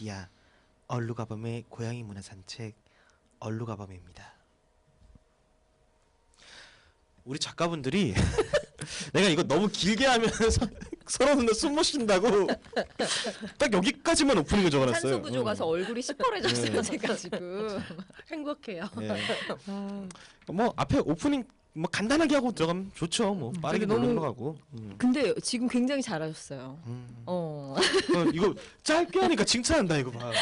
미디어 얼루가범의 고양이 문화 산책 얼루가범입니다. 우리 작가분들이 내가 이거 너무 길게 하면 서로 눈에 숨 못 쉰다고 딱 여기까지만 오프닝을 적어놨어요. 산소 부족 가서 얼굴이 시퍼래졌어요. 네. 제가 지금 행복해요. 네. 뭐 앞에 오프닝 뭐 간단하게 하고 들어가면 좋죠. 뭐 빠르게 너무- 들어가고. 근데 지금 굉장히 잘하셨어요. 이거 짧게 하니까 칭찬한다 이거 봐.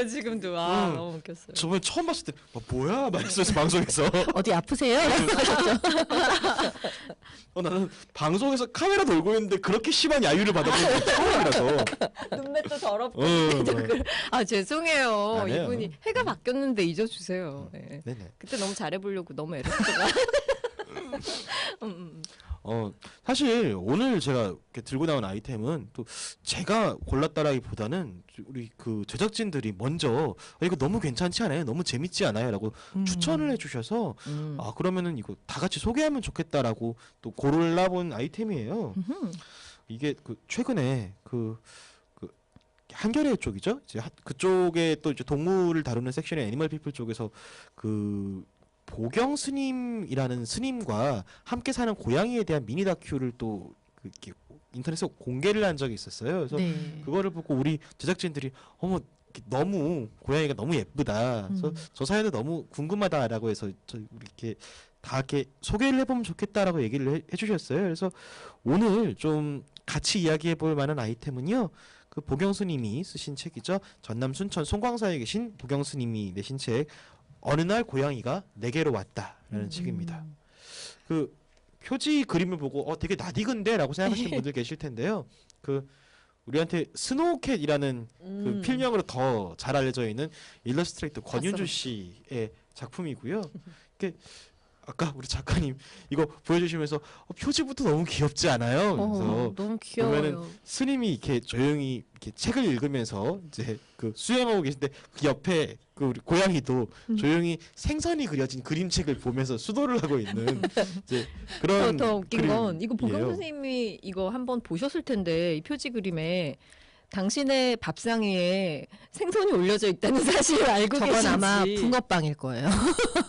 지금도 너무 웃겼어요. 저번에 처음 봤을 때 뭐야 막 했어요 방송에서. 어디 아프세요? 나는 방송에서 카메라 돌고 있는데 그렇게 심한 야유를 받아본 게 처음이라서. 눈매도 더럽고. 네. 죄송해요. 아니에요. 이분이 해가 바뀌었는데 잊어주세요. 네. 네네. 그때 너무 잘해보려고 너무 애썼다가. 사실 오늘 제가 이렇게 들고 나온 아이템은 또 제가 골랐다라기보다는 우리 그 제작진들이 먼저 이거 너무 괜찮지 않아요? 너무 재밌지 않아요? 라고 추천을 해주셔서 그러면은 이거 다 같이 소개하면 좋겠다라고 또 골라본 아이템이에요. 이게 그 최근에 그 한겨레 쪽이죠. 이제 그쪽에 또 이제 동물을 다루는 섹션의 애니멀 피플 쪽에서 그 보경 스님이라는 스님과 함께 사는 고양이에 대한 미니 다큐를 또 이렇게 인터넷에 공개를 한 적이 있었어요. 그래서 네. 그거를 보고 우리 제작진들이 어머 너무 고양이가 너무 예쁘다. 그래서 저 사연도 너무 궁금하다라고 해서 우리 이렇게 다 이렇게 소개를 해보면 좋겠다라고 얘기를 해주셨어요. 그래서 오늘 좀 같이 이야기해볼 만한 아이템은요. 그 보경 스님이 쓰신 책이죠. 전남 순천 송광사에 계신 보경 스님이 내신 책. 어느 날 고양이가 내게로 왔다라는 책입니다. 그 표지 그림을 보고 되게 낯익은데라고 생각하시는 분들 계실 텐데요. 그 우리한테 스노우캣이라는 그 필명으로 더 잘 알려져 있는 일러스트레이터 권윤주 씨의 작품이고요. 이게 아까 우리 작가님 이거 보여주시면서 표지부터 너무 귀엽지 않아요? 그래서 너무 귀여워요. 보면은 스님이 이렇게 조용히 이렇게 책을 읽으면서 이제 그 수행하고 계신데 그 옆에 그 우리 고양이도 조용히 생선이 그려진 그림책을 보면서 수도를 하고 있는 이제 그런 더 웃긴 건 이거 보경 그림이에요. 선생님이 이거 한번 보셨을 텐데 이 표지 그림에 당신의 밥상 위에 생선이 올려져 있다는 사실을 알고 저건 계신지. 아마 붕어빵일 거예요.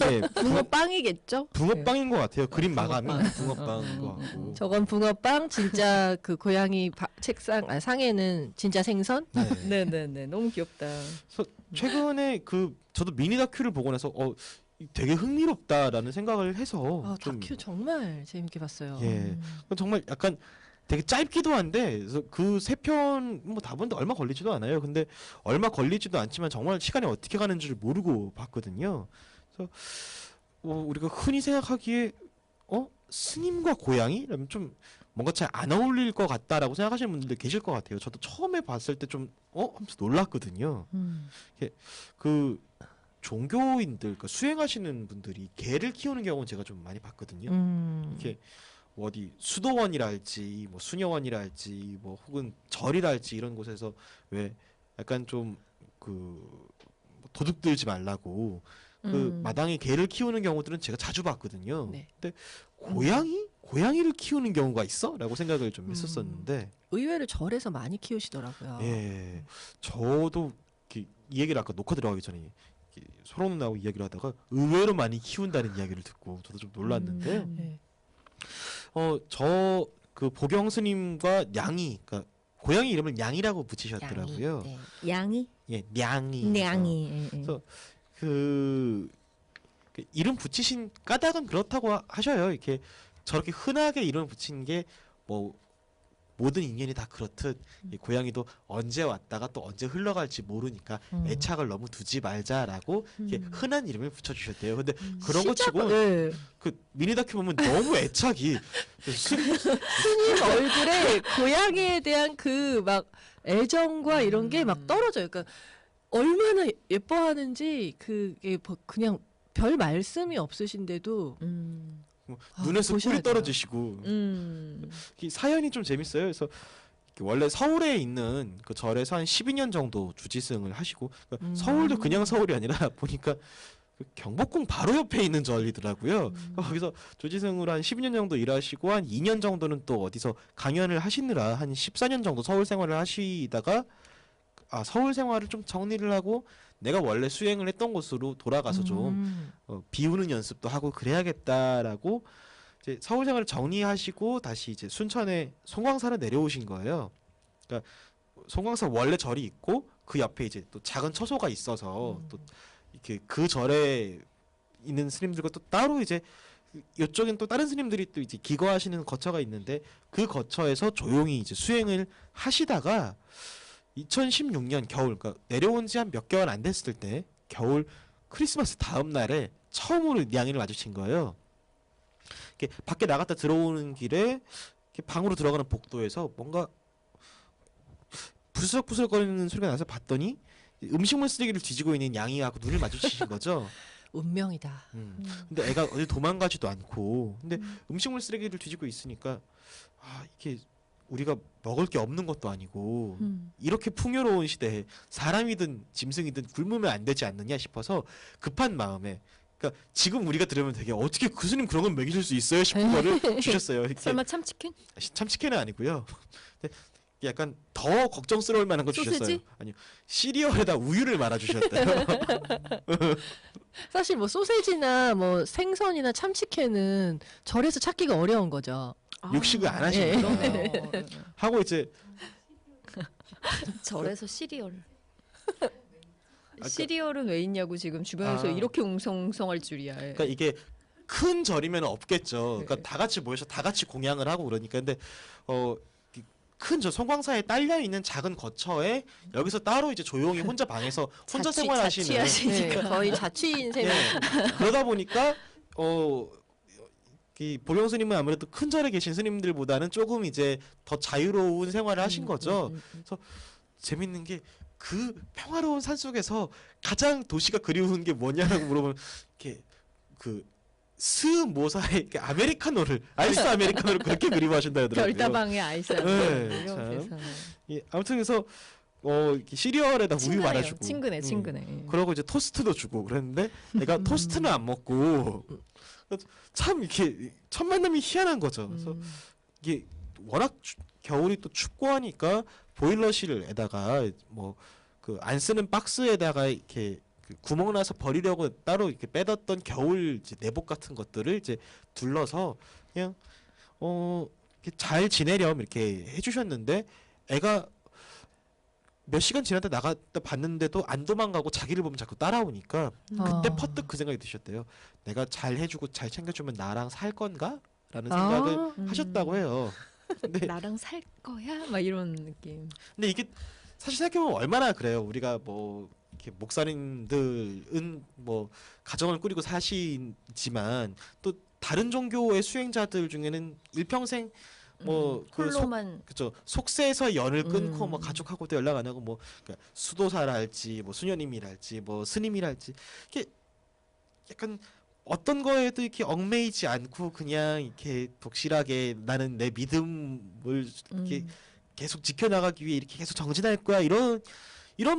네, 붕어빵이겠죠? 붕어빵인 것 같아요. 그림 마감이 붕어빵인 것 같고. 저건 붕어빵, 진짜 그 고양이 책상 상에는 진짜 생선? 네. 네네네. 너무 귀엽다. 그래서 최근에 그 저도 미니 다큐를 보고 나서 되게 흥미롭다라는 생각을 해서 좀 다큐 정말 재밌게 봤어요. 예, 정말 약간 되게 짧기도 한데 그래서 그 세 편 뭐 다 보는데 얼마 걸리지도 않아요. 근데 얼마 걸리지도 않지만 정말 시간이 어떻게 가는지를 모르고 봤거든요. 그래서 우리가 흔히 생각하기에 스님과 고양이? 라면 좀 뭔가 잘 안 어울릴 것 같다라고 생각하시는 분들 계실 것 같아요. 저도 처음에 봤을 때 좀 하면서 놀랐거든요. 그 종교인들, 그 수행하시는 분들이 개를 키우는 경우는 제가 좀 많이 봤거든요. 이렇게 뭐 어디 수도원이랄지 뭐 수녀원이랄지 뭐 혹은 절이랄지 이런 곳에서 왜 약간 좀 그 도둑 들지 말라고 그 마당에 개를 키우는 경우들은 제가 자주 봤거든요. 네. 근데 고양이를 키우는 경우가 있어? 라고 생각을 좀 했었었는데 의외로 절에서 많이 키우시더라고요. 예, 저도 이 얘기를 아까 녹화 들어가기 전에 서로 누나하고 이야기를 하다가 의외로 많이 키운다는 이야기를 듣고 저도 좀 놀랐는데요. 네. 저 그 보경 스님과 냥이, 그러니까 고양이 이름을 냥이라고 붙이셨더라고요. 네. 양이? 예, 냥이. 냥이. 그래서 그 이름 붙이신 까닭은 그렇다고 하셔요. 이렇게 저렇게 흔하게 이름 붙인 게 뭐 모든 인연이 다 그렇듯 이 고양이도 언제 왔다가 또 언제 흘러갈지 모르니까 애착을 너무 두지 말자라고 이렇게 흔한 이름을 붙여주셨대요. 근데 그런 거 치고 네. 그 미니 다큐 보면 너무 애착이 스님 얼굴에 고양이에 대한 그 막 애정과 이런 게 막 떨어져요. 그러니까 얼마나 예뻐하는지 그게 그냥 별 말씀이 없으신데도 눈에서 보셔야 꿀이 돼요. 떨어지시고 이 사연이 좀 재밌어요. 그래서 원래 서울에 있는 그 절에서 한 12년 정도 주지승을 하시고 그러니까 서울도 그냥 서울이 아니라 보니까 그 경복궁 바로 옆에 있는 절이더라고요. 거기서 주지승으로 한 12년 정도 일하시고 한 2년 정도는 또 어디서 강연을 하시느라 한 14년 정도 서울 생활을 하시다가 서울 생활을 좀 정리를 하고 내가 원래 수행을 했던 곳으로 돌아가서 좀 비우는 연습도 하고 그래야겠다라고 이제 서울 생활을 정리하시고 다시 이제 순천에 송광사로 내려오신 거예요. 그러니까 송광사 원래 절이 있고 그 옆에 이제 또 작은 처소가 있어서 또 이렇게 그 절에 있는 스님들과 또 따로 이제 이쪽엔 또 다른 스님들이 또 이제 기거하시는 거처가 있는데 그 거처에서 조용히 이제 수행을 하시다가 2016년 겨울, 그러니까 내려온 지 한 몇 개월 안 됐을 때 겨울 크리스마스 다음 날에 처음으로 냥이를 마주친 거예요. 이렇게 밖에 나갔다 들어오는 길에 이렇게 방으로 들어가는 복도에서 뭔가 부스럭부스럭거리는 소리가 나서 봤더니 음식물 쓰레기를 뒤지고 있는 냥이하고 눈을 마주치신 거죠. 운명이다. 근데 애가 어디 도망가지도 않고 근데 음식물 쓰레기를 뒤지고 있으니까 이게 우리가 먹을 게 없는 것도 아니고 이렇게 풍요로운 시대에 사람이든 짐승이든 굶으면 안 되지 않느냐 싶어서 급한 마음에 그러니까 지금 우리가 들으면 되게 어떻게 교수님 그런 건 먹이실 수 있어요 싶은 거를 주셨어요. 이렇게 설마 참치캔? 참치캔은 아니고요. 근데 약간 더 걱정스러울 만한 거 소세지? 주셨어요. 아니요, 시리얼에다 우유를 말아 주셨대요. 사실 뭐 소세지나 뭐 생선이나 참치캔은 절에서 찾기가 어려운 거죠. 육식을 안 예. 하시니까 하고 이제 절에서 시리얼. 시리얼은 왜 있냐고 지금 주변에서 아. 이렇게 웅성웅성할 줄이야. 예. 그러니까 이게 큰 절이면 없겠죠. 그러니까 네. 다 같이 모여서 다 같이 공양을 하고 그러니까 근데 큰 저 송광사에 딸려 있는 작은 거처에 여기서 따로 이제 조용히 혼자 방에서 혼자 생활하시는 자취하시니까. 네, 거의 자취인 셈이. 예. 그러다 보니까 이 보경 스님은 아무래도 큰 절에 계신 스님들보다는 조금 이제 더 자유로운 생활을 하신 거죠. 그래서 재밌는 게 그 평화로운 산 속에서 가장 도시가 그리운 게 뭐냐라고 물어보면 이렇게 그 스모사의 이렇게 아메리카노를 아이스 아메리카노를 그렇게 그리워하신다 하더라고요. 별다방의 아이스. 네, 이런 참. 세상에. 예, 아무튼 그래서 이렇게 시리얼에다 우유 친근해요. 말아주고 친근해, 친근해. 그러고 이제 토스트도 주고 그랬는데 내가 토스트는 안 먹고 참 이렇게 첫 만남이 희한한 거죠. 그래서 이게 워낙 겨울이 또 춥고 하니까 보일러실에다가 뭐 그 안 쓰는 박스에다가 이렇게 그 구멍 나서 버리려고 따로 이렇게 빼뒀던 겨울 이제 내복 같은 것들을 이제 둘러서 그냥 이렇게 잘 지내렴 이렇게 해주셨는데 애가 몇 시간 지났다 나갔다 봤는데도 안 도망가고 자기를 보면 자꾸 따라오니까 그때 퍼뜩 그 생각이 드셨대요. 내가 잘 해주고 잘 챙겨주면 나랑 살 건가? 라는 생각을 하셨다고 해요. 근데 나랑 살 거야? 막 이런 느낌. 이게 사실 생각해보면 얼마나 그래요. 우리가 뭐 이렇게 목사님들은 뭐 가정을 꾸리고 사시지만 또 다른 종교의 수행자들 중에는 일평생 뭐그 홀로만 그죠 속세에서 연을 끊고 뭐 가족하고도 연락 안 하고 뭐 그러니까 수도사랄지 뭐 수녀님이랄지 뭐 스님이랄지 이렇게 약간 어떤 거에도 이렇게 얽매이지 않고 그냥 이렇게 독실하게 나는 내 믿음을 이렇게 계속 지켜나가기 위해 이렇게 계속 정진할 거야 이런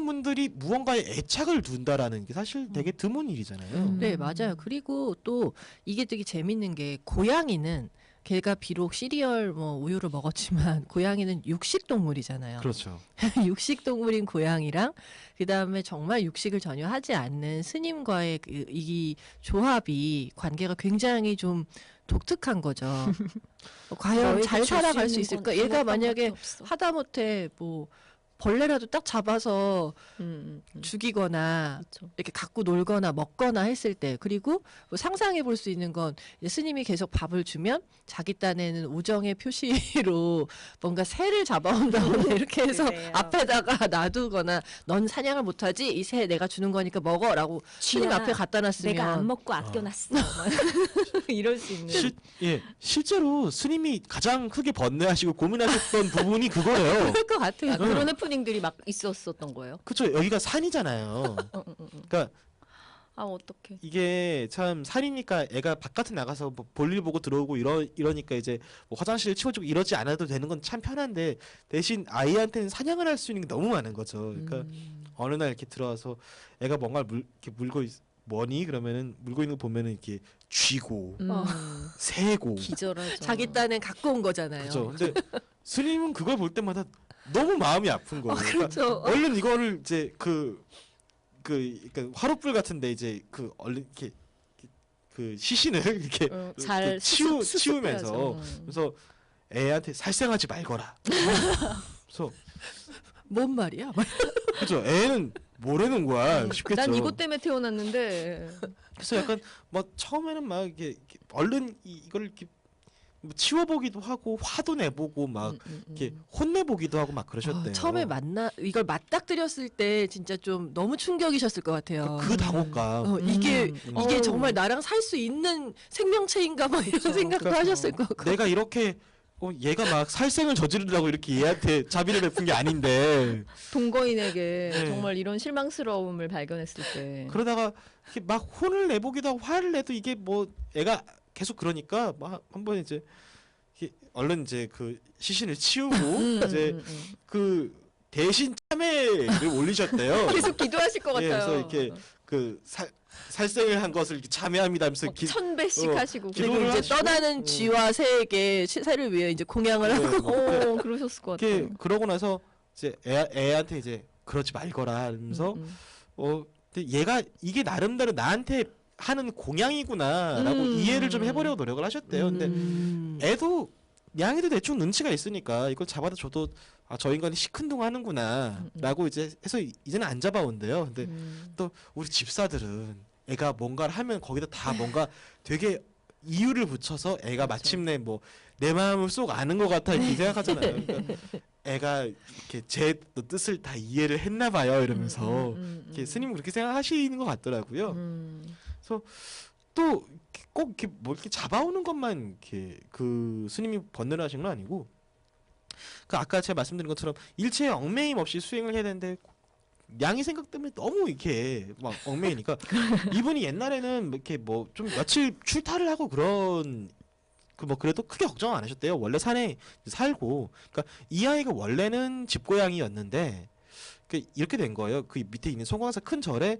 분들이 무언가에 애착을 둔다라는 게 사실 되게 드문 일이잖아요. 네, 맞아요. 그리고 또 이게 되게 재밌는 게 고양이는 걔가 비록 시리얼 뭐 우유를 먹었지만 고양이는 육식 동물이잖아요. 그렇죠. 육식 동물인 고양이랑 그다음에 정말 육식을 전혀 하지 않는 스님과의 이 조합이 관계가 굉장히 좀 독특한 거죠. 과연 잘 살아갈 수 있을까? 얘가 만약에 하다못해 뭐 벌레라도 딱 잡아서 죽이거나 그렇죠. 이렇게 갖고 놀거나 먹거나 했을 때 그리고 뭐 상상해 볼 수 있는 건 이제 스님이 계속 밥을 주면 자기 딴에는 우정의 표시로 뭔가 새를 잡아온다거나 이렇게 해서 그래요. 앞에다가 놔두거나 넌 사냥을 못하지 이 새 내가 주는 거니까 먹어라고 스님 쥐야, 앞에 갖다 놨으면 내가 안 먹고 아껴놨어. 막 이럴 수 있는. 실제로 스님이 가장 크게 번뇌하시고 고민하셨던 부분이 그거예요. 그럴 것 같아요. 그런 해프닝들이 막 있었었던 거예요. 그렇죠. 여기가 산이잖아요. 그러니까 아 어떡해. 이게 참 산이니까 애가 바깥에 나가서 뭐 볼일 보고 들어오고 이러니까 이제 뭐 화장실 치워주고 이러지 않아도 되는 건 참 편한데 대신 아이한테는 사냥을 할 수 있는 게 너무 많은 거죠. 그러니까 어느 날 이렇게 들어와서 애가 뭔가 이렇게 물고 뭐니 그러면은 물고 있는 거 보면은 이렇게 쥐고 새고 기절하죠. 자기 딴엔 갖고 온 거잖아요. 그죠. 근데 스님은 그걸 볼 때마다 너무 마음이 아픈 거예요. 그렇죠. 얼른 이거를 이제 그러니까 화롯불 같은데 이제 그 얼른 이렇게 그 시신을 이렇게 잘 치우면서 그래서 애한테 살생하지 말거라. 그래서 뭔 말이야? 그죠. 애는 뭐라는 거야 싶겠죠. 난 이것 때문에 태어났는데. 그래서 약간 뭐 처음에는 막 이렇게 얼른 이걸 이렇게 뭐 치워보기도 하고 화도 내보고 막 이렇게 혼내보기도 하고 막 그러셨대요. 처음에 이걸 맞닥뜨렸을 때 진짜 좀 너무 충격이셨을 것 같아요. 그 당혹감. 이게 어우. 정말 나랑 살 수 있는 생명체인가 막 이런 생각도 그러니까 하셨을 것 같고. 내가 이렇게 얘가 막 살생을 저지르려고 이렇게 얘한테 자비를 베푼 게 아닌데 동거인에게 네. 정말 이런 실망스러움을 발견했을 때. 그러다가 이렇게 막 혼을 내보기도 하고 화를 내도 이게 뭐 애가 계속 그러니까 막 한번 이제 이렇게 얼른 이제 그 시신을 치우고 이제 그 대신 참회를 올리셨대요. 계속 기도하실 것 예, 같아요. 그래서 이렇게 그 살생을 한 것을 이렇게 참회합니다 하면서 1000배씩 하시고. 기도를 그리고 이제 하시고, 떠나는 쥐와 새에게 새를 위해 이제 공양을 하고. 그러셨을 것 이렇게 같아요. 그러고 나서 이제 애한테 이제 그러지 말거라 하면서 근데 얘가 이게 나름대로 나한테 하는 공양이구나라고 이해를 좀 해보려고 노력을 하셨대요. 근데 애도 냥이도 대충 눈치가 있으니까 이걸 잡아다 줘도 저 인간이 시큰둥하는구나라고 이제 해서 이제는 안 잡아온대요. 근데 또 우리 집사들은 애가 뭔가를 하면 거기다 다 뭔가 되게 이유를 붙여서 애가 마침내 뭐 내 마음을 쏙 아는 것 같아 이렇게 생각하잖아요. 그러니까 애가 이렇게 제 뜻을 다 이해를 했나 봐요 이러면서 이렇게 스님은 그렇게 생각하시는 것 같더라고요. 그래서 또 꼭 이렇게 뭐 이렇게 잡아오는 것만 이렇게 그 스님이 번뇌를 하신 건 아니고 그 아까 제가 말씀드린 것처럼 일체의 얽매임 없이 수행을 해야 되는데 양이 생각 때문에 너무 이렇게 막 얽매이니까 이분이 옛날에는 이렇게 뭐 좀 며칠 출타를 하고 그런 그 뭐 그래도 크게 걱정 안 하셨대요. 원래 산에 살고 그러니까 이 아이가 원래는 집고양이였는데 이렇게 된 거예요. 그 밑에 있는 송광사 큰 절에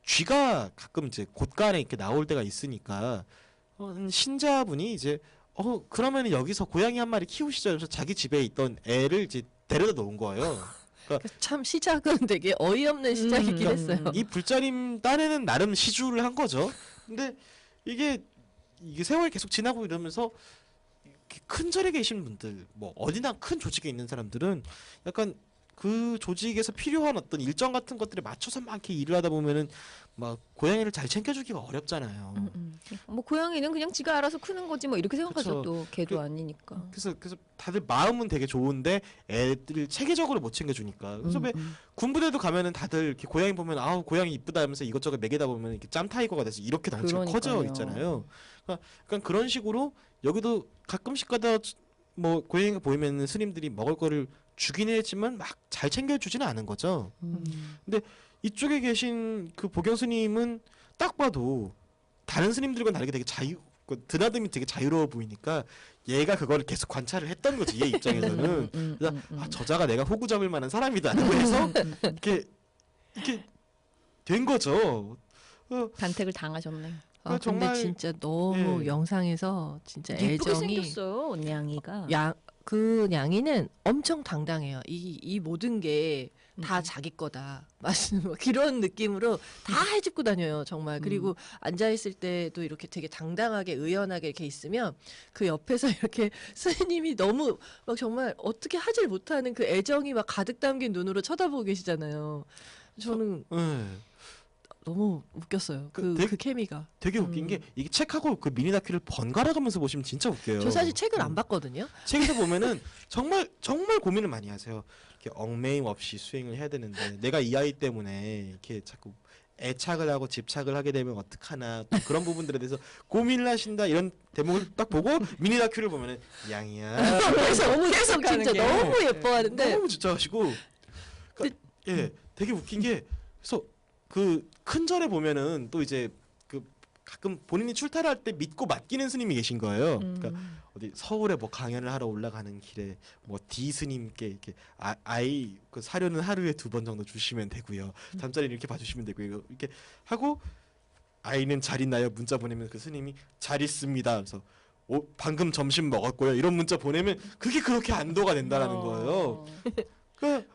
쥐가 가끔 이제 곳간에 이렇게 나올 때가 있으니까 신자분이 이제 그러면 여기서 고양이 한 마리 키우시죠. 그래서 자기 집에 있던 애를 이제 데려다 놓은 거예요. 참 시작은 되게 어이없는 시작이긴 했어요. 이 불자림 딴에는 나름 시주를 한 거죠. 근데 이게 세월이 계속 지나고 이러면서 이렇게 큰 절에 계신 분들, 뭐 어디나 큰 조직에 있는 사람들은 약간 그 조직에서 필요한 어떤 일정 같은 것들에 맞춰서 막 이렇게 일을 하다 보면은 막 고양이를 잘 챙겨주기가 어렵잖아요. 뭐 고양이는 그냥 지가 알아서 크는 거지 뭐 이렇게 생각하죠. 그쵸. 또 걔도 아니니까. 그래서 다들 마음은 되게 좋은데 애들을 체계적으로 못 챙겨주니까. 그래서 왜 군부대도 가면은 다들 이렇게 고양이 보면 고양이 이쁘다 하면서 이것저것 먹이다 보면 이렇게 짬 타이거가 돼서 이렇게 덩치가 커져 그러니까요. 있잖아요. 그러니까 그런 식으로 여기도 가끔씩 가다 뭐 고양이가 보이면 스님들이 먹을 거를 주긴 했지만 막 잘 챙겨주지는 않은 거죠. 근데 이쪽에 계신 그 보경 스님은 딱 봐도 다른 스님들과 다르게 되게 드나듦이 되게 자유로워 보이니까 얘가 그거를 계속 관찰을 했던 거지 얘 입장에서는. 그래서 저자가 내가 호구 잡을 만한 사람이다라고 해서 이렇게 된 거죠. 단택을 당하셨네. 근데 정말 진짜 너무 예. 영상에서 진짜 예쁘게 애정이 생겼어요, 냥이가. 그 냥이는 엄청 당당해요. 이 모든 게 다 자기 거다. 맞는 그런 느낌으로 다 해집고 다녀요, 정말. 그리고 앉아 있을 때도 이렇게 되게 당당하게 의연하게 이렇게 있으면 그 옆에서 이렇게 스님이 너무 막 정말 어떻게 하질 못하는 그 애정이 막 가득 담긴 눈으로 쳐다보고 계시잖아요. 저는 너무 웃겼어요. 그 케미가. 되게 웃긴 게 이게 책하고 그 미니 다큐를 번갈아 가면서 보시면 진짜 웃겨요. 저 사실 책을 안 봤거든요. 책에서 보면은 정말 고민을 많이 하세요. 이렇게 얽매임 없이 수행을 해야 되는데 내가 이 아이 때문에 이렇게 자꾸 애착을 하고 집착을 하게 되면 어떡하나 또 그런 부분들에 대해서 고민을 하신다 이런 대목을 딱 보고 미니 다큐를 보면은 양이야. 그래서 너무 계속 진짜 게. 너무 예뻐하는데 너무 집착하시고 예 되게 웃긴 게 그래서 그 큰 절에 보면은 또 이제 그 가끔 본인이 출타를 할 때 믿고 맡기는 스님이 계신 거예요. 그러니까 어디 서울에 뭐 강연을 하러 올라가는 길에 뭐 D 스님께 이렇게 아이 그 사료는 하루에 2번 정도 주시면 되고요. 잠자리는 이렇게 봐주시면 되고요. 이렇게 하고 아이는 잘 있나요? 문자 보내면 그 스님이 잘 있습니다. 그래서 방금 점심 먹었고요. 이런 문자 보내면 그게 그렇게 안도가 된다라는 거예요. 그러니까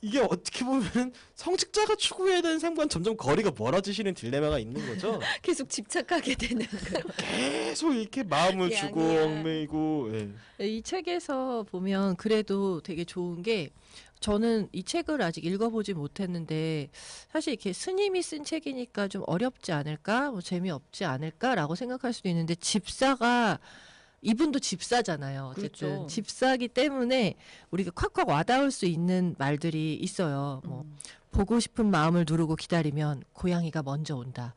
이게 어떻게 보면 성직자가 추구해야 되는 삶과는 점점 거리가 멀어지시는 딜레마가 있는 거죠. 계속 집착하게 되는 그런. 계속 이렇게 마음을 주고 양이야. 얽매이고. 예. 이 책에서 보면 그래도 되게 좋은 게 저는 이 책을 아직 읽어보지 못했는데 사실 이렇게 스님이 쓴 책이니까 좀 어렵지 않을까, 뭐 재미없지 않을까라고 생각할 수도 있는데 집사가 이분도 집사잖아요. 어쨌든 그렇죠. 집사기 때문에 우리가 콱콱 와닿을 수 있는 말들이 있어요. 뭐 보고 싶은 마음을 누르고 기다리면 고양이가 먼저 온다.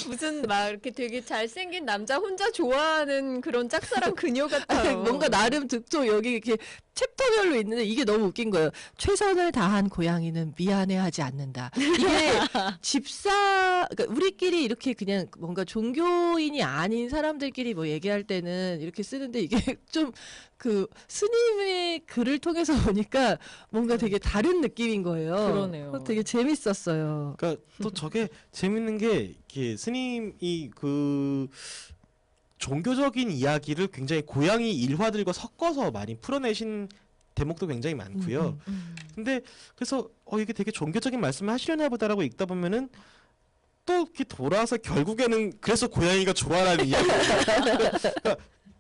무슨 막 이렇게 되게 잘생긴 남자 혼자 좋아하는 그런 짝사랑 그녀 같아요. 뭔가 나름 듣도 여기 이렇게 챕터별로 있는데 이게 너무 웃긴 거예요. 최선을 다한 고양이는 미안해하지 않는다. 이게 집사, 그러니까 우리끼리 이렇게 그냥 뭔가 종교인이 아닌 사람들끼리 뭐 얘기할 때는 이렇게 쓰는데 이게 좀 그 스님의 글을 통해서 보니까 뭔가 되게 다른 느낌인 거예요. 그러네요. 되게 재밌었어요. 그러니까 또 저게 재밌는 게 이렇게 스님이 그 종교적인 이야기를 굉장히 고양이 일화들과 섞어서 많이 풀어내신 대목도 굉장히 많고요. 근데 그래서 이게 되게 종교적인 말씀을 하시려나 보다라고 읽다 보면은 또 이렇게 돌아서 결국에는 그래서 고양이가 좋아라는 이야기. 그러니까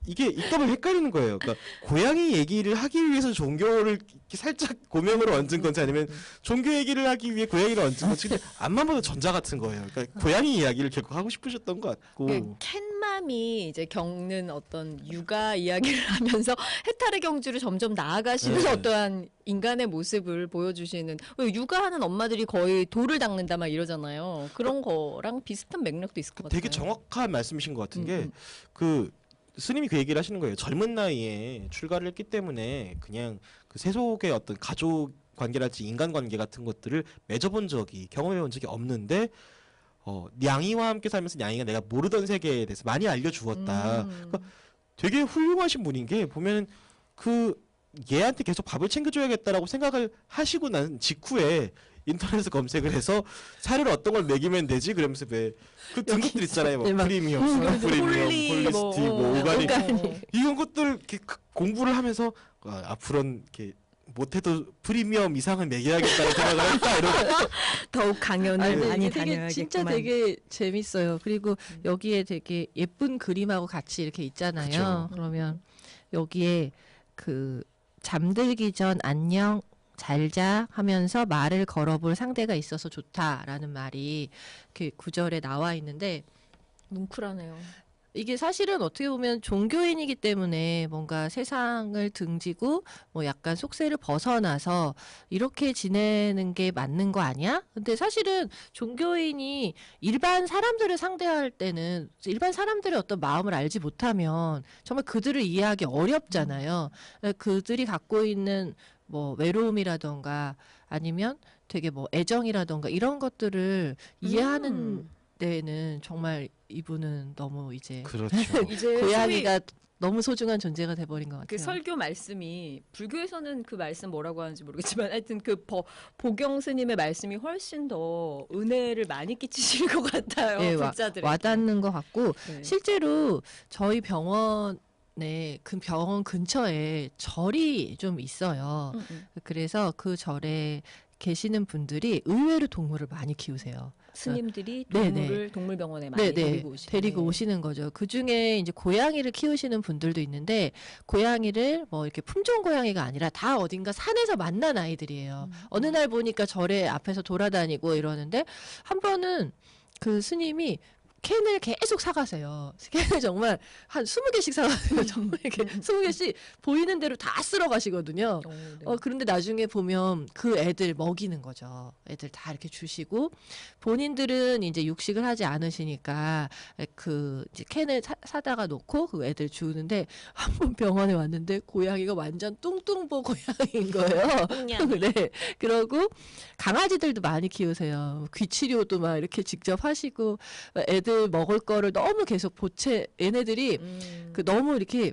이게 읽다 보면 헷갈리는 거예요. 그러니까 고양이 얘기를 하기 위해서 종교를 이렇게 살짝 고명으로 얹은 건지 아니면 종교 얘기를 하기 위해 고양이를 얹은 건지 근데 앞만 봐도 전자 같은 거예요. 그러니까 고양이 이야기를 결국 하고 싶으셨던 것 같고. 그 캣맘이 이제 겪는 어떤 육아 이야기를 하면서 해탈의 경주를 점점 나아가시는 네. 어떠한 인간의 모습을 보여주시는 육아하는 엄마들이 거의 돌을 닦는다 막 이러잖아요. 그런 거랑 비슷한 맥락도 있을 것 같아요. 되게 정확한 말씀이신 것 같은 음, 게 그 스님이 그 얘기를 하시는 거예요. 젊은 나이에 출가를 했기 때문에 그냥 그 세속의 어떤 가족 관계랄지 인간 관계 같은 것들을 맺어본 적이 경험해본 적이 없는데 냥이와 함께 살면서 냥이가 내가 모르던 세계에 대해서 많이 알려주었다. 그러니까 되게 훌륭하신 분인 게 보면은 그 얘한테 계속 밥을 챙겨줘야겠다라고 생각을 하시고 난 직후에 인터넷에서 검색을 해서 사료를 어떤 걸 먹이면 되지 그러면서 왜 그 등급들 있잖아요. 뭐 네, 막 프리미엄, 슈퍼 프리미엄, 홀리, 홀리스틱, 뭐 오가닉 오가닉. 이런 것들 이렇게 공부를 하면서 앞으로는 이렇게 못해도 프리미엄 이상은 먹여야겠다는 생각을 했다 이런. 더욱 강연을 아니, 많이 이게 되게 진짜 다녀야겠구만. 되게 재밌어요. 그리고 여기에 되게 예쁜 그림하고 같이 이렇게 있잖아요. 그쵸. 그러면 여기에 그 잠들기 전 안녕 잘자 하면서 말을 걸어볼 상대가 있어서 좋다라는 말이 그 구절에 나와 있는데 뭉클하네요. 이게 사실은 어떻게 보면 종교인이기 때문에 뭔가 세상을 등지고 뭐 약간 속세를 벗어나서 이렇게 지내는 게 맞는 거 아니야? 근데 사실은 종교인이 일반 사람들을 상대할 때는 일반 사람들의 어떤 마음을 알지 못하면 정말 그들을 이해하기 어렵잖아요. 그들이 갖고 있는 뭐 외로움이라던가 아니면 되게 뭐 애정이라던가 이런 것들을 이해하는 데에는 정말 이분은 너무 이제 그렇죠. 이제 고양이가 너무 소중한 존재가 돼버린 것 같아요. 그 설교 말씀이 불교에서는 그 말씀 뭐라고 하는지 모르겠지만 하여튼 그 보경 스님의 말씀이 훨씬 더 은혜를 많이 끼치실 것 같아요. 예, 불자들에게. 와닿는 것 같고 네. 실제로 저희 병원에 그 병원 근처에 절이 좀 있어요. 그래서 그 절에 계시는 분들이 의외로 동물을 많이 키우세요. 스님들이 네네. 동물을 동물병원에 많이 데리고 오시는 거죠. 그 중에 이제 고양이를 키우시는 분들도 있는데 고양이를 뭐 이렇게 품종 고양이가 아니라 다 어딘가 산에서 만난 아이들이에요. 어느 날 보니까 절에 앞에서 돌아다니고 이러는데 한 번은 그 스님이 캔을 계속 사가세요. 캔을 정말 한 20개씩 사가세요. 정말 이렇게 20개씩 보이는 대로 다 쓸어 가시거든요. 네. 그런데 나중에 보면 그 애들 먹이는 거죠. 애들 다 이렇게 주시고 본인들은 이제 육식을 하지 않으시니까 그 이제 캔을 사다가 놓고 그 애들 주는데 한 번 병원에 왔는데 고양이가 완전 뚱뚱보 고양이인 거예요. 네. 그러고 강아지들도 많이 키우세요. 귀 치료도 막 이렇게 직접 하시고 애들 먹을 거를 너무 계속 얘네들이 그 너무 이렇게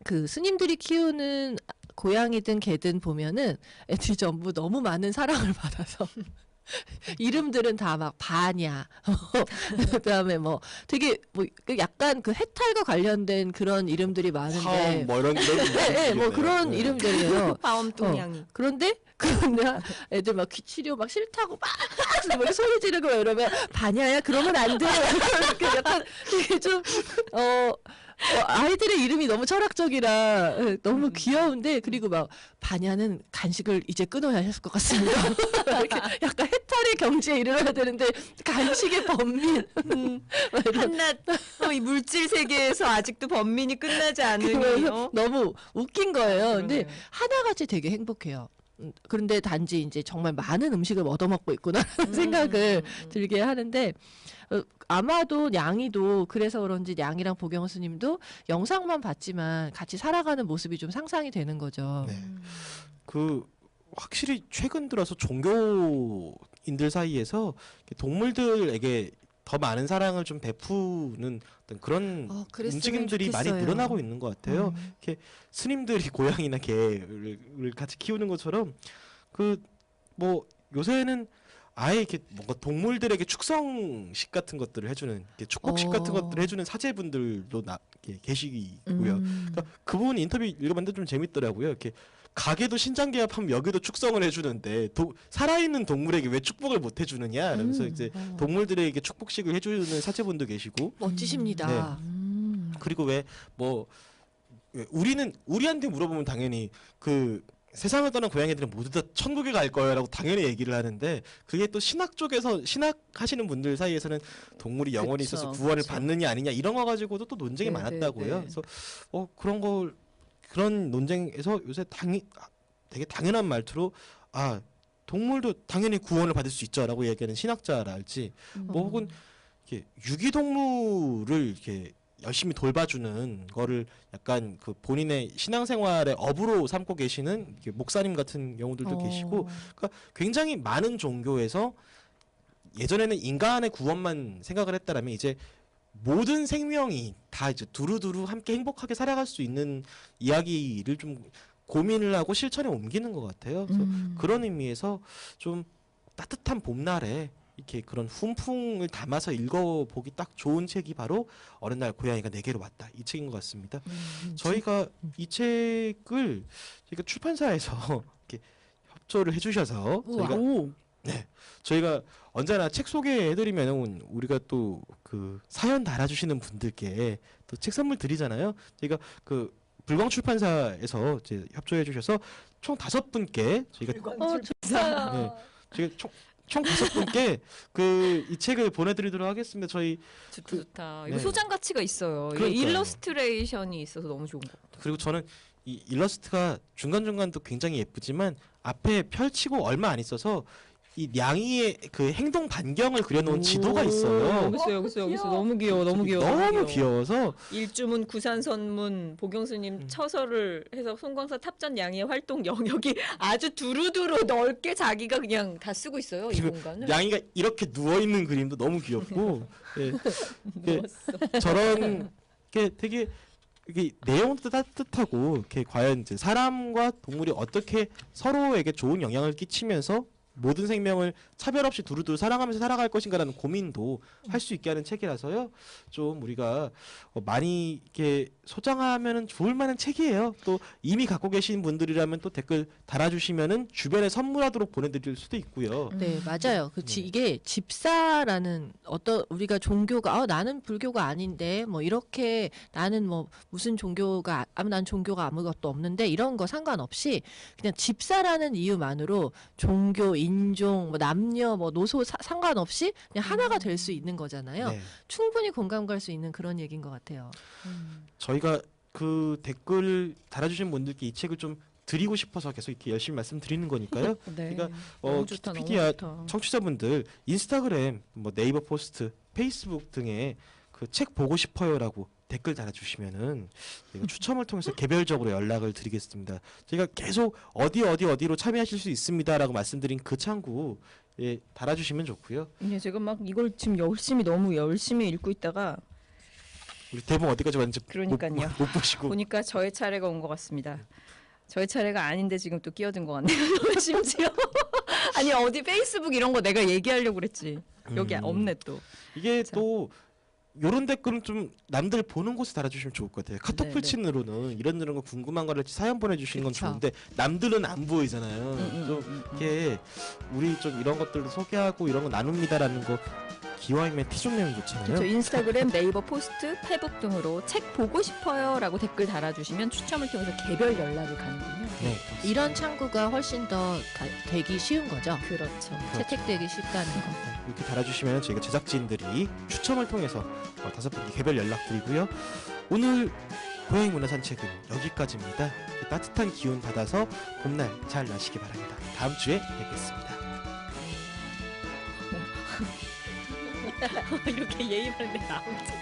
그 스님들이 키우는 고양이든 개든 보면은 애들이 전부 너무 많은 사랑을 받아서 이름들은 다 막 바냐, 그다음에 뭐 되게 뭐 약간 그 해탈과 관련된 그런 이름들이 많은데, 화엄 뭐 이런 네, 뭐 그런 네. 이름들이에요. 화엄동양이. 그런데 애들 막 귀치료 막 싫다고 막 이렇게 소리 지르고 이러면 바냐야 그러면 안 돼. 이렇게 약간 되게 좀 아이들의 이름이 너무 철학적이라 너무 귀여운데, 그리고 막 바냐는 간식을 이제 끊어야 했을 것 같습니다. 이렇게 약간 해탈의 경지에 이르러야 되는데 간식의 번민. 막 이런. 한낱 이 물질 세계에서 아직도 번민이 끝나지 않으니. 그러면서 너무 웃긴 거예요. 근데 그러네요. 하나같이 되게 행복해요. 그런데 단지 이제 정말 많은 음식을 얻어먹고 있구나라는 생각을 들게 하는데, 아마도 냥이도 그래서 그런지 냥이랑 보경 스님도 영상만 봤지만 같이 살아가는 모습이 좀 상상이 되는 거죠. 네. 그 확실히 최근 들어서 종교인들 사이에서 동물들에게 더 많은 사랑을 좀 베푸는 어떤 그런 그랬으면 움직임들이 많이 좋겠어요. 늘어나고 있는 것 같아요. 스님들이 고양이나 개를 같이 키우는 것처럼 그 뭐 요새는 아예 이렇게 뭔가 동물들에게 축성식 같은 것들을 해주는 이렇게 축복식 같은 것들을 해주는 사제분들도 계시고요. 그러니까 그 부분 인터뷰 읽어봤는데 좀 재밌더라고요. 이렇게 가게도 신장개합하면 여기도 축성을 해주는데 살아있는 동물에게 왜 축복을 못 해주느냐. 그러면서 이제 동물들에게 축복식을 해주는 사제분도 계시고. 멋지십니다. 그리고 왜 우리한테 물어보면 당연히 그 세상을 떠난 고양이들은 모두 다 천국에 갈 거야라고 당연히 얘기를 하는데, 그게 또 신학 쪽에서 신학하시는 분들 사이에서는 동물이 영원히 그쵸, 있어서 구원을 그쵸. 받느냐 아니냐 이런 거 가지고도 또 논쟁이 네, 많았다고요. 네, 네. 그래서 그런 논쟁에서 요새 되게 당연한 말투로 동물도 당연히 구원을 받을 수 있죠라고 얘기하는 신학자랄지 뭐 혹은 이렇게 유기동물을 이렇게 열심히 돌봐주는 거를 약간 그 본인의 신앙생활의 업으로 삼고 계시는 이렇게 목사님 같은 경우들도 계시고, 그러니까 굉장히 많은 종교에서 예전에는 인간의 구원만 생각을 했다라면 이제 모든 생명이 다 이제 두루두루 함께 행복하게 살아갈 수 있는 이야기를 좀 고민을 하고 실천에 옮기는 것 같아요. 그래서 그런 의미에서 좀 따뜻한 봄날에 이렇게 그런 훈풍을 담아서 읽어보기 딱 좋은 책이 바로 어느 날 고양이가 내게로 왔다, 이 책인 것 같습니다. 저희가 이 책을 저희가 출판사에서 이렇게 협조를 해주셔서 저희가 언제나 책 소개해드리면 우리가 또 그 사연 달아주시는 분들께 또 책 선물 드리잖아요. 저희가 그 불광 출판사에서 이제 협조해 주셔서 총 5분께 저희가 좋다. 저희가 총 5분께 그 이 책을 보내드리도록 하겠습니다. 저희 좋다. 이거 네. 소장 가치가 있어요. 이게 그러니까요. 일러스트레이션이 있어서 너무 좋은 것 같아요. 그리고 저는 이 일러스트가 중간중간도 굉장히 예쁘지만 앞에 펼치고 얼마 안 있어서 이 냥이의 그 행동 반경을 그려놓은 지도가 있어요. 여기 있어. 너무 귀여워. 너무 귀여워서 일주문, 구산선문, 보경스님 처서를 해서 송광사 탑전 양의 활동 영역이 아주 두루두루 넓게 자기가 그냥 다 쓰고 있어요. 이 그리고 공간을. 냥이가 이렇게 누워 있는 그림도 너무 귀엽고 저런 게 되게 이게 내용도 따뜻하고 이렇게 과연 이제 사람과 동물이 어떻게 서로에게 좋은 영향을 끼치면서 모든 생명을 차별 없이 두루두루 사랑하면서 살아갈 것인가라는 고민도 할 수 있게 하는 책이라서요. 좀 우리가 많이 이렇게 소장하면은 좋을 만한 책이에요. 또 이미 갖고 계신 분들이라면 또 댓글 달아주시면은 주변에 선물하도록 보내드릴 수도 있고요. 네, 맞아요. 이게 집사라는 어떤 우리가 종교가 나는 불교가 아닌데 뭐 이렇게 나는 뭐 무슨 종교가 난 종교가 아무것도 없는데 이런 거 상관없이 그냥 집사라는 이유만으로 종교, 인종, 뭐 남녀, 뭐 노소 상관없이 그냥 하나가 될 수 있는 거잖아요. 네. 충분히 공감 갈 수 있는 그런 얘기인 것 같아요. 저희가 그 댓글 달아주신 분들께 이 책을 좀 드리고 싶어서 계속 이렇게 열심히 말씀드리는 거니까요. 네. 그러니까 너무 좋다. 너무 키티피디아 좋다. 청취자분들 인스타그램, 뭐 네이버 포스트, 페이스북 등에 그 책 보고 싶어요라고 댓글 달아주시면은 저희가 추첨을 통해서 개별적으로 연락을 드리겠습니다. 저희가 계속 어디로 참여하실 수 있습니다라고 말씀드린 그 창구에 달아주시면 좋고요. 네, 제가 막 이걸 지금 너무 열심히 읽고 있다가 우리 대본 어디까지 왔는지 그러니까요. 못 보시고 보니까 저의 차례가 온 것 같습니다. 저의 차례가 아닌데 지금 또 끼어든 것 같네요. 심지어 아니 어디 페이스북 이런 거 내가 얘기하려고 그랬지. 여기 없네 또. 이게 자. 또 요런 댓글은 좀 남들 보는 곳에 달아주시면 좋을 것 같아요. 카톡 네네. 풀친으로는 이런 거 궁금한 거를 사연 보내주시는 건 그쵸. 좋은데 남들은 안 보이잖아요. 좀 이렇게 우리 좀 이런 것들도 소개하고 이런 거 나눕니다라는 거 기왕이면 티 좀 내면 좋잖아요. 저 인스타그램, 네이버 포스트, 페북 등으로 책 보고 싶어요라고 댓글 달아주시면 추첨을 통해서 개별 연락이 가는군요. 네. 이런 창구가 훨씬 더 되기 쉬운 거죠. 그렇죠. 채택되기 쉽다는 거. 이렇게 달아주시면 저희가 제작진들이 추첨을 통해서 5분께 개별 연락 드리고요. 오늘 고양이 문화 산책은 여기까지입니다. 따뜻한 기운 받아서 봄날 잘 나시기 바랍니다. 다음 주에 뵙겠습니다. 이렇게 예의 바른데 나오지.